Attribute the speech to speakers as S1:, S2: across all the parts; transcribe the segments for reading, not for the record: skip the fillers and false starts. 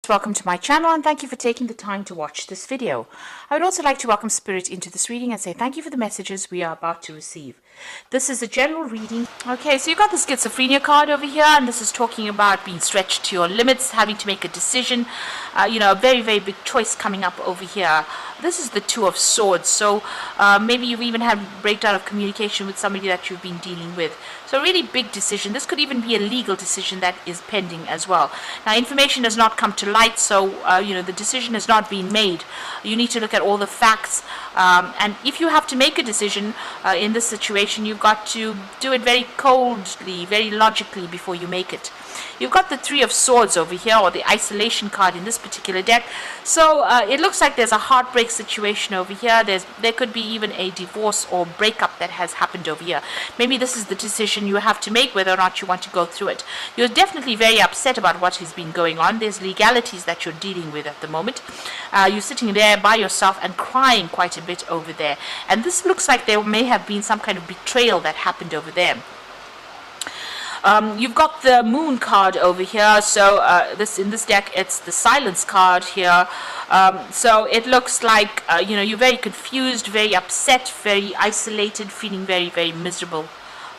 S1: Welcome to my channel and thank you for taking the time to watch this video. I would also like to welcome Spirit into this reading and say thank you for the messages we are about to receive. This is a general reading. Okay, so you've got the schizophrenia card over here, and this is talking about being stretched to your limits, having to make a decision, a very, very big choice coming up over here. This is the Two of Swords, so maybe you've even had breakdown of communication with somebody that you've been dealing with. So a really big decision. This could even be a legal decision that is pending as well. Now, information has not come to light, so the decision has not been made. You need to look at all the facts, and if you have to make a decision in this situation, you've got to do it very coldly, very logically before you make it. You've got the Three of Swords over here, or the isolation card in this particular deck. So it looks like there's a heartbreak situation over here. There could be even a divorce or breakup that has happened over here. Maybe this is the decision you have to make, whether or not you want to go through it. You're definitely very upset about what has been going on. There's legalities that you're dealing with at the moment. You're sitting there by yourself and crying quite a bit over there. And this looks like there may have been some kind of betrayal that happened over there. You've got the Moon card over here, so in this deck it's the Silence card here. So it looks like you're very confused, very upset, very isolated, feeling very, very miserable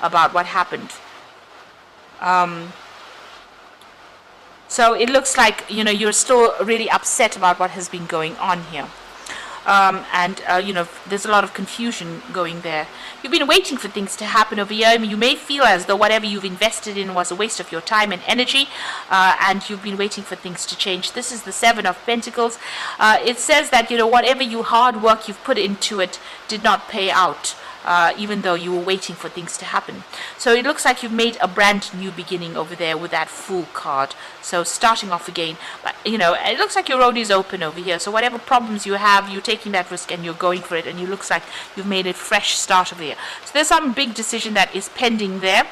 S1: about what happened. So it looks like you're still really upset about what has been going on here. There's a lot of confusion going there. You've been waiting for things to happen over here. I mean, you may feel as though whatever you've invested in was a waste of your time and energy, and you've been waiting for things to change. This is the Seven of Pentacles. It says that whatever hard work you've put into it did not pay out. Even though you were waiting for things to happen. So it looks like you've made a brand new beginning over there with that Fool card. So starting off again. But, it looks like your road is open over here. So whatever problems you have, you're taking that risk and you're going for it. And it looks like you've made a fresh start over here. So there's some big decision that is pending there.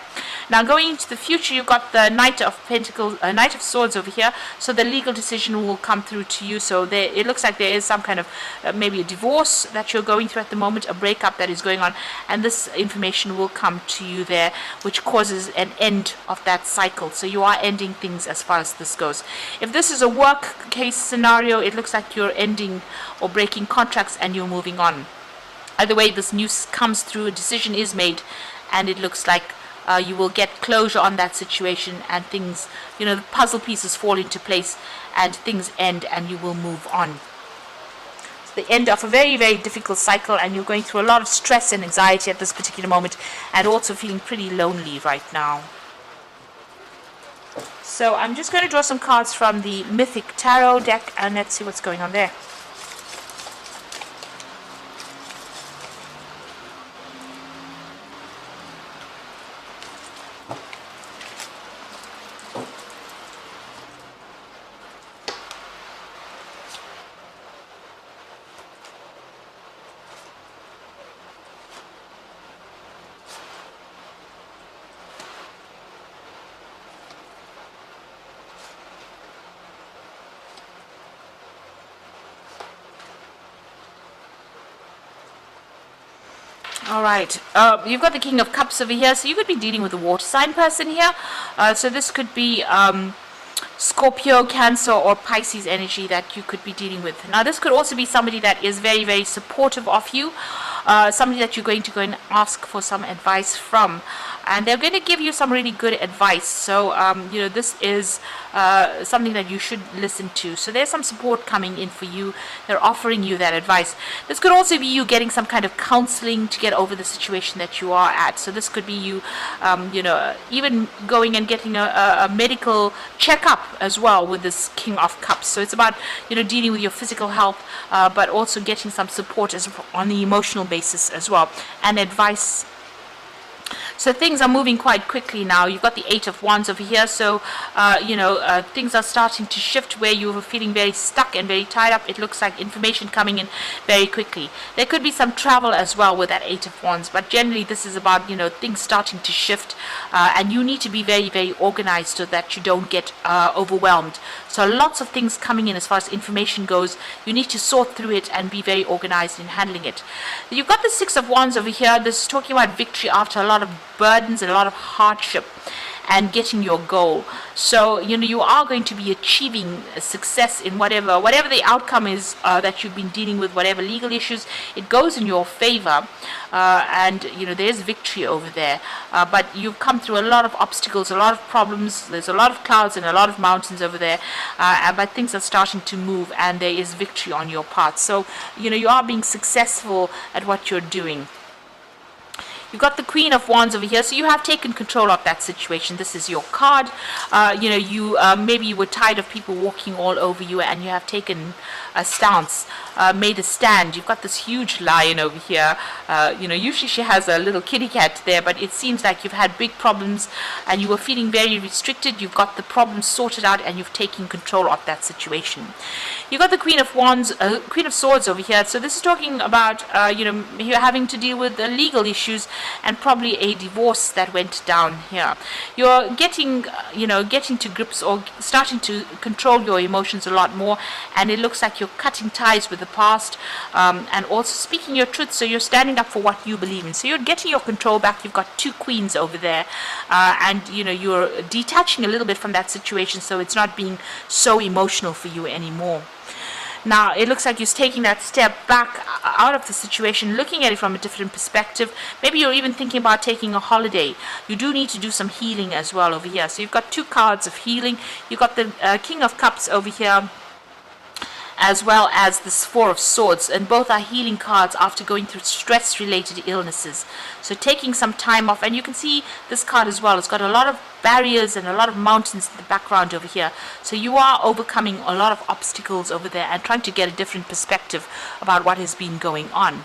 S1: Now going into the future, you've got the Knight of Pentacles, Knight of Swords over here. So the legal decision will come through to you. So it looks like there is some kind of maybe a divorce that you're going through at the moment, a breakup that is going on. And this information will come to you there, which causes an end of that cycle. So you are ending things as far as this goes. If this is a work case scenario, it looks like you're ending or breaking contracts and you're moving on. Either way, this news comes through, a decision is made, and it looks like you will get closure on that situation, and things, the puzzle pieces fall into place and things end and you will move on. The end of a very, very difficult cycle, and you're going through a lot of stress and anxiety at this particular moment, and also feeling pretty lonely right now. So I'm just going to draw some cards from the Mythic Tarot deck, and let's see what's going on there. Alright, you've got the King of Cups over here, so you could be dealing with a water sign person here. So this could be Scorpio, Cancer, or Pisces energy that you could be dealing with. Now this could also be somebody that is very, very supportive of you, somebody that you're going to go and ask for some advice from. And they're going to give you some really good advice. So, this is something that you should listen to. So there's some support coming in for you. They're offering you that advice. This could also be you getting some kind of counseling to get over the situation that you are at. So this could be you, even going and getting a medical checkup as well with this King of Cups. So it's about, dealing with your physical health, but also getting some support on the emotional basis as well, and advice. So things are moving quite quickly now. You've got the Eight of Wands over here. So, things are starting to shift where you were feeling very stuck and very tied up. It looks like information coming in very quickly. There could be some travel as well with that Eight of Wands. But generally, this is about, things starting to shift. And you need to be very, very organized so that you don't get overwhelmed. So lots of things coming in as far as information goes. You need to sort through it and be very organized in handling it. You've got the Six of Wands over here. This is talking about victory after a lot of burdens and a lot of hardship. and getting your goal. So you are going to be achieving success in whatever the outcome is that you've been dealing with, whatever legal issues. It goes in your favor, and there's victory over there. But you've come through a lot of obstacles, a lot of problems. There's a lot of clouds and a lot of mountains over there, but things are starting to move, and there is victory on your part. So you are being successful at what you're doing. You've got the Queen of Wands over here, so you have taken control of that situation. This is your card. Maybe you were tired of people walking all over you, and you have taken a stance, made a stand. You've got this huge lion over here. Usually she has a little kitty cat there, but it seems like you've had big problems, and you were feeling very restricted. You've got the problem sorted out, and you've taken control of that situation. You've got the Queen of Wands, Queen of Swords over here. So this is talking about, you're having to deal with the legal issues and probably a divorce that went down here. You're getting to grips or starting to control your emotions a lot more, and it looks like you're cutting ties with the past, and also speaking your truth. So you're standing up for what you believe in. So you're getting your control back. You've got two queens over there, and you're detaching a little bit from that situation, so it's not being so emotional for you anymore. Now, it looks like you're taking that step back out of the situation, looking at it from a different perspective. Maybe you're even thinking about taking a holiday. You do need to do some healing as well over here. So you've got two cards of healing. You've got the King of Cups over here, as well as this Four of Swords, and both are healing cards after going through stress-related illnesses. So taking some time off, and you can see this card as well. It's got a lot of barriers and a lot of mountains in the background over here. So you are overcoming a lot of obstacles over there and trying to get a different perspective about what has been going on.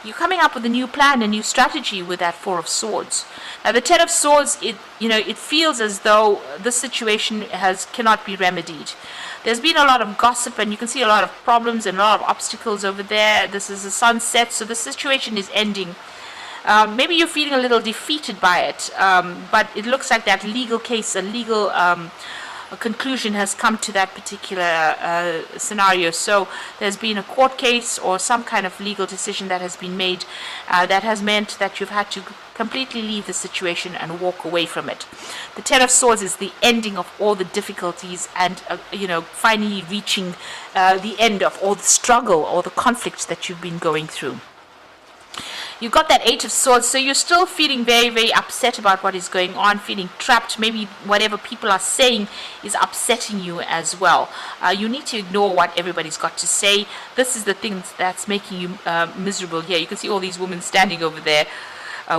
S1: You're coming up with a new plan, a new strategy with that Four of Swords. Now, the Ten of Swords, it feels as though this situation cannot be remedied. There's been a lot of gossip, and you can see a lot of problems and a lot of obstacles over there. This is a sunset, so the situation is ending. Maybe you're feeling a little defeated by it, but it looks like that legal case, a legal conclusion has come to that particular scenario. So there's been a court case or some kind of legal decision that has been made that has meant that you've had to completely leave the situation and walk away from it. The Ten of Swords is the ending of all the difficulties, and finally reaching the end of all the struggle or the conflicts that you've been going through. You've got that Eight of Swords, so you're still feeling very, very upset about what is going on, feeling trapped. Maybe whatever people are saying is upsetting you as well. You need to ignore what everybody's got to say. This is the thing that's making you miserable here. You can see all these women standing over there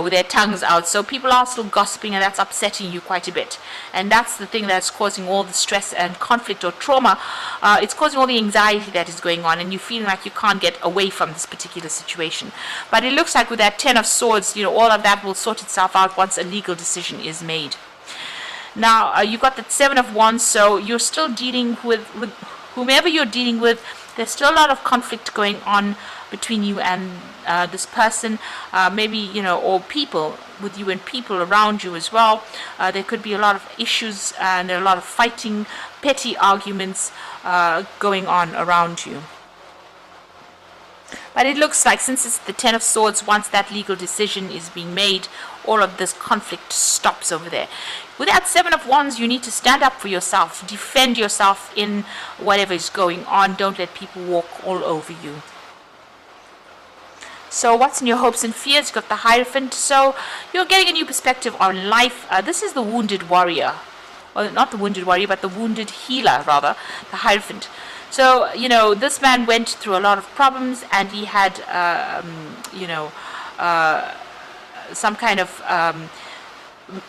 S1: with their tongues out. So people are still gossiping, and that's upsetting you quite a bit. And that's the thing that's causing all the stress and conflict or trauma. It's causing all the anxiety that is going on, and you're feeling like you can't get away from this particular situation. But it looks like with that Ten of Swords, all of that will sort itself out once a legal decision is made. Now, you've got the Seven of Wands, so you're still dealing with whomever you're dealing with. There's still a lot of conflict going on between you and this person, maybe, or people with you and people around you as well. There could be a lot of issues and a lot of fighting, petty arguments going on around you. But it looks like, since it's the Ten of Swords, once that legal decision is being made, all of this conflict stops over there. With that Seven of Wands, you need to stand up for yourself, defend yourself in whatever is going on. Don't let people walk all over you. So what's in your hopes and fears? You've got the Hierophant. So you're getting a new perspective on life. This is the Wounded Warrior. Well, not the Wounded Warrior, but the Wounded Healer, rather, the Hierophant. So, this man went through a lot of problems, and he had, some kind of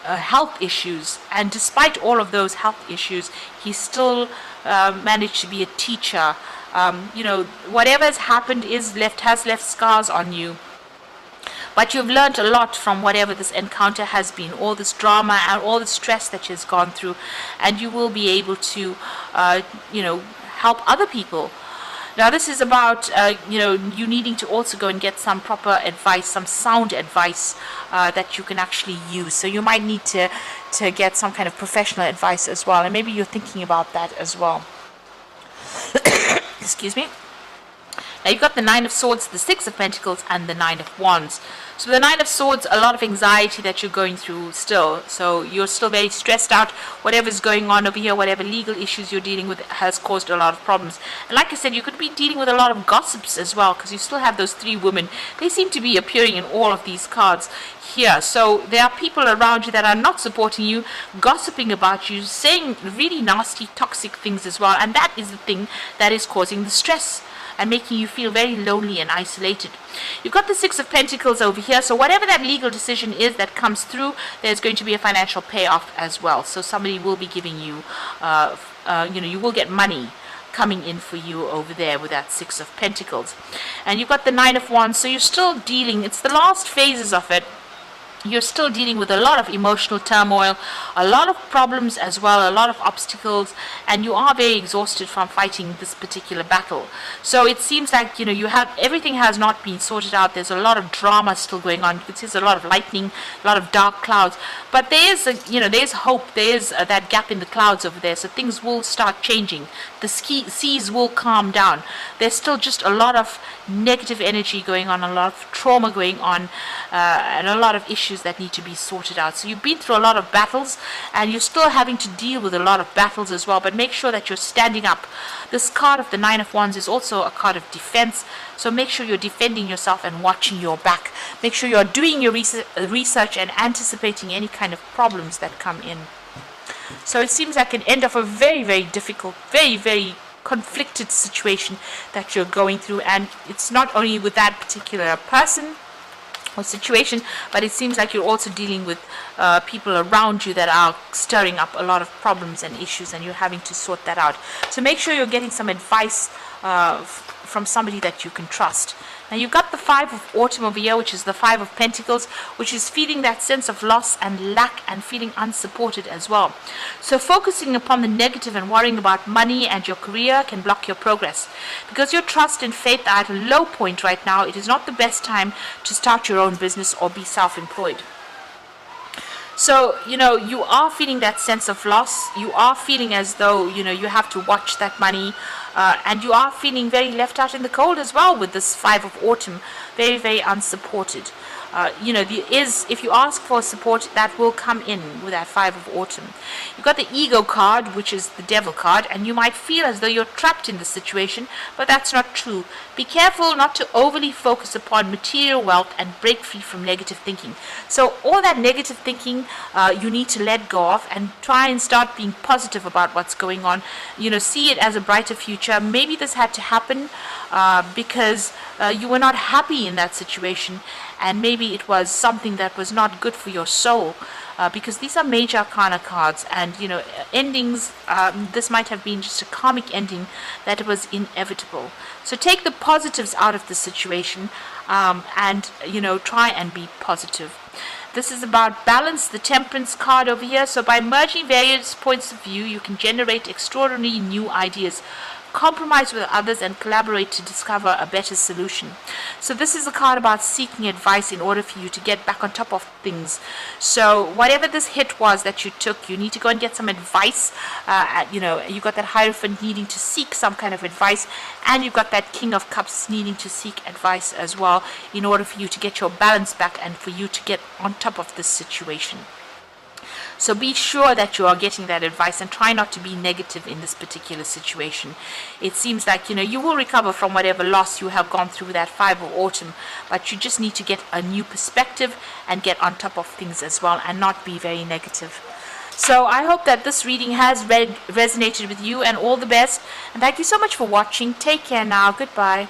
S1: health issues. And despite all of those health issues, he still managed to be a teacher. Whatever has happened has left scars on you. But you've learned a lot from whatever this encounter has been, all this drama and all the stress that you've gone through, and you will be able to, help other people. Now, this is about, you needing to also go and get some proper advice, some sound advice that you can actually use. So you might need to get some kind of professional advice as well, and maybe you're thinking about that as well. Excuse me. Now you've got the Nine of Swords, the Six of Pentacles, and the Nine of Wands. So the Nine of Swords, a lot of anxiety that you're going through still. So you're still very stressed out. Whatever's going on over here, whatever legal issues you're dealing with has caused a lot of problems. And like I said, you could be dealing with a lot of gossips as well, because you still have those three women. They seem to be appearing in all of these cards here. So there are people around you that are not supporting you, gossiping about you, saying really nasty, toxic things as well. And that is the thing that is causing the stress and making you feel very lonely and isolated. You've got the Six of Pentacles over here, so whatever that legal decision is that comes through, there's going to be a financial payoff as well. So somebody will be giving you, you will get money coming in for you over there with that Six of Pentacles. And you've got the Nine of Wands, so you're still dealing, it's the last phases of it. You're still dealing with a lot of emotional turmoil, a lot of problems as well, a lot of obstacles, and you are very exhausted from fighting this particular battle. So it seems like, you have everything has not been sorted out. There's a lot of drama still going on. You can see there's a lot of lightning, a lot of dark clouds, but there's there's hope. There's that gap in the clouds over there. So things will start changing. The seas will calm down. There's still just a lot of negative energy going on, a lot of trauma going on, and a lot of issues that need to be sorted out. So you've been through a lot of battles, and you're still having to deal with a lot of battles as well, but make sure that you're standing up. This card of the Nine of Wands is also a card of defense, so make sure you're defending yourself and watching your back. Make sure you're doing your research and anticipating any kind of problems that come in. So it seems like an end of a very, very difficult, very, very conflicted situation that you're going through, and it's not only with that particular person or situation, but it seems like you're also dealing with people around you that are stirring up a lot of problems and issues, and you're having to sort that out. So make sure you're getting some advice from somebody that you can trust. Now you've got the Five of Autumn over here, which is the Five of Pentacles, which is feeling that sense of loss and lack and feeling unsupported as well. So focusing upon the negative and worrying about money and your career can block your progress. Because your trust and faith are at a low point right now, it is not the best time to start your own business or be self-employed. So, you are feeling that sense of loss. You are feeling as though, you have to watch that money. And you are feeling very left out in the cold as well with this Five of Autumn. Very, very unsupported. If you ask for support, that will come in with that Five of Autumn. You've got the Ego card, which is the Devil card, and you might feel as though you're trapped in the situation, but that's not true. Be careful not to overly focus upon material wealth and break free from negative thinking. So all that negative thinking, you need to let go of and try and start being positive about what's going on. See it as a brighter future. Maybe this had to happen because you were not happy in that situation, and maybe it was something that was not good for your soul, because these are major arcana cards, and endings, this might have been just a karmic ending that was inevitable. So take the positives out of the situation, and try and be positive. This is about balance, the Temperance card over here. So by merging various points of view, you can generate extraordinary new ideas, compromise with others, and collaborate to discover a better solution. So this is a card about seeking advice in order for you to get back on top of things. So whatever this hit was that you took, you need to go and get some advice. You've got that Hierophant needing to seek some kind of advice, and you've got that King of Cups needing to seek advice as well in order for you to get your balance back and for you to get on top of this situation. So be sure that you are getting that advice and try not to be negative in this particular situation. It seems like, you will recover from whatever loss you have gone through that Five of Autumn, but you just need to get a new perspective and get on top of things as well and not be very negative. So I hope that this reading has resonated with you, and all the best. And thank you so much for watching. Take care now. Goodbye.